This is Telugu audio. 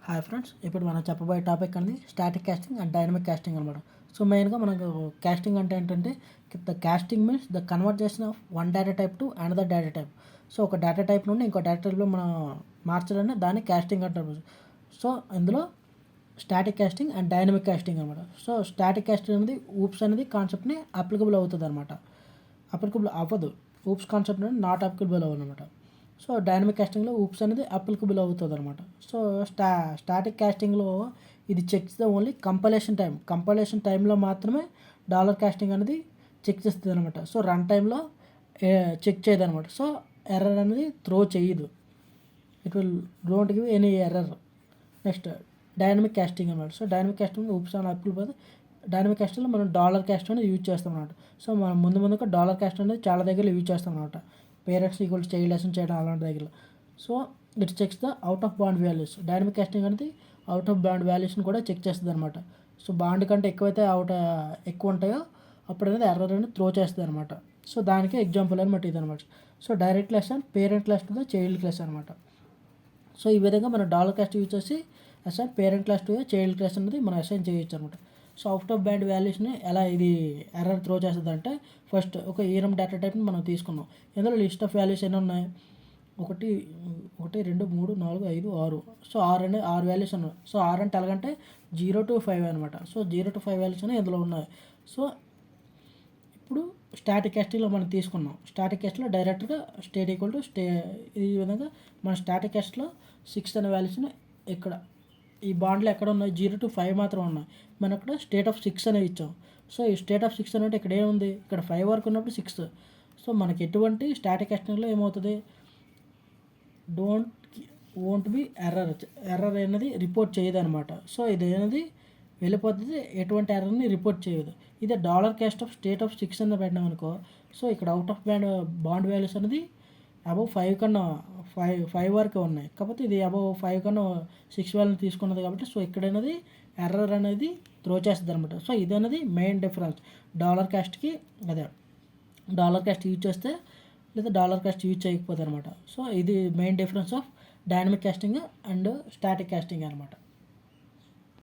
హాయ్ ఫ్రెండ్స్, ఇప్పుడు మనం చెప్పబోయే టాపిక్ అనేది static casting and dynamic casting అనమాట. సో మెయిన్గా మనకు కాస్టింగ్ అంటే ఏంటంటే the casting means the conversation of one data type to another data type. So ఒక డేటా టైప్ నుండి ఇంకో డేటా టైప్లో మనం మార్చడాన్ని దాన్ని కాస్టింగ్ అంటారు. సో ఇందులో static casting and dynamic casting అనమాట. సో స్టాటిక్ కాస్టింగ్ అనేది ఊప్స్ అనేది కాన్సెప్ట్ని అప్లికబుల్ అవుతుంది అనమాట. అప్లికబుల్ అవ్వదు, ఊప్స్ కాన్సెప్ట్ అనేది నాట్ అప్లికబుల్ అవ్వనమాట. సో డైనమిక్ కాస్టింగ్లో ఊప్స్ అనేది అప్లికబుల్ అవుతుంది అనమాట. సో స్టాటిక్ కాస్టింగ్లో ఇది చెక్స్ ద ఓన్లీ కంపైలేషన్ టైంలో మాత్రమే డాలర్ కాస్టింగ్ అనేది చెక్ చేస్తుంది అనమాట. సో రన్ టైంలో చెక్ చేయదు అనమాట. సో ఎర్రర్ అనేది త్రో చేయదు, it will don't give any error. Next dynamic casting అనమాట. సో డైనమిక్ కాస్టింగ్ ఊప్స్ అని అప్లికబుల్. డైనమిక్ కాస్టింగ్లో మనం డాలర్ కాస్ట్ అనేది యూజ్ చేస్తాం అనమాట. సో మనం ముందుగా డాలర్ కాస్ట్ అనేది చాలా దగ్గర యూజ్ చేస్తాం అనమాట. పేరెంట్స్ ఈక్వల్స్ చైల్డ్ లెసన్ చేయడం అలాంటి దగ్గర. So it checks the out of bound values. Dynamic casting అనేది అవుట్ ఆఫ్ బాండ్ వాల్యూస్ని కూడా చెక్ చేస్తుంది అనమాట. సో బాండ్ కంటే ఎక్కువైతే ఎక్కువ ఉంటాయో అప్పుడు అనేది ఎర్రర్ అనేది త్రో చేస్తుంది అనమాట. సో దానికి ఎగ్జాంపుల్ అనమాట ఇది అనమాట. So direct lesson, parent class to child class అనమాట. సో ఈ విధంగా మనం డాలర్ కాస్ట్ యూజ్ చేసి assign parent class to child class అనేది మనం అసైన్ చేయొచ్చు అనమాట. సో అవుట్ ఆఫ్ బ్యాండ్ వాల్యూస్ని ఎలా ఇది ఎర్రర్ త్రో చేస్తుంది అంటే, ఫస్ట్ ఒక ఈరం డేటా టైప్ని మనం తీసుకున్నాం. ఇందులో లిస్ట్ ఆఫ్ వాల్యూస్ ఎన్ని ఉన్నాయి? 1 2 3 4 5 6. సో 6 వాల్యూస్ ఉన్నాయి. సో 6 అంటే ఎలాగంటే 0 to 5 అనమాట. సో 0 to 5 వాల్యూస్ అనేవి ఇందులో ఉన్నాయి. సో ఇప్పుడు స్టాటిక్ కాస్టింగ్లో మనం తీసుకున్నాం. స్టాటిక్ కాస్ట్లో డైరెక్ట్గా స్టేట్ ఈక్వల్ టు ఈ విధంగా మన స్టాటిక్ కాస్ట్లో 6 అనే వాల్యూస్ని ఇక్కడ ఈ బాండ్లు ఎక్కడ ఉన్నాయి? 0 to 5 మాత్రం ఉన్నాయి. మనం అక్కడ స్టేట్ ఆఫ్ 6 అనేది ఇచ్చాం. సో ఈ స్టేట్ ఆఫ్ 6 అంటే ఇక్కడ ఏముంది? ఇక్కడ 5 వరకు ఉన్నప్పుడు 6. సో మనకి ఎటువంటి స్టాటిక్ కాస్టింగ్లో ఏమవుతుంది? వోంట్ బి ఎర్రర్ అనేది రిపోర్ట్ చేయదు అనమాట. సో ఇది అనేది వెళ్ళిపోతుంది, ఎటువంటి ఎర్రర్ని రిపోర్ట్ చేయదు. ఇదే dollar cost of state of 6 అని పెట్టినాం అనుకో, సో ఇక్కడ అవుట్ ఆఫ్ బాండ్ వాల్యూస్ అనేది అబౌవ్ 5 కన్నా 5 వరకే ఉన్నాయి. కాకపోతే ఇది అబౌవ్ 5 కన్నా 6 వాల్యూని తీసుకున్నది కాబట్టి సో ఇక్కడ అనేది ఎర్రర్ అనేది త్రో చేస్తుంది అనమాట. సో ఇది అనేది మెయిన్ డిఫరెన్స్ డాలర్ కాస్ట్కి. అదే డాలర్ కాస్ట్ యూజ్ చేస్తే లేదా డాలర్ కాస్ట్ యూజ్ చేయకపోతే అనమాట. సో ఇది main difference of dynamic casting and static casting అనమాట.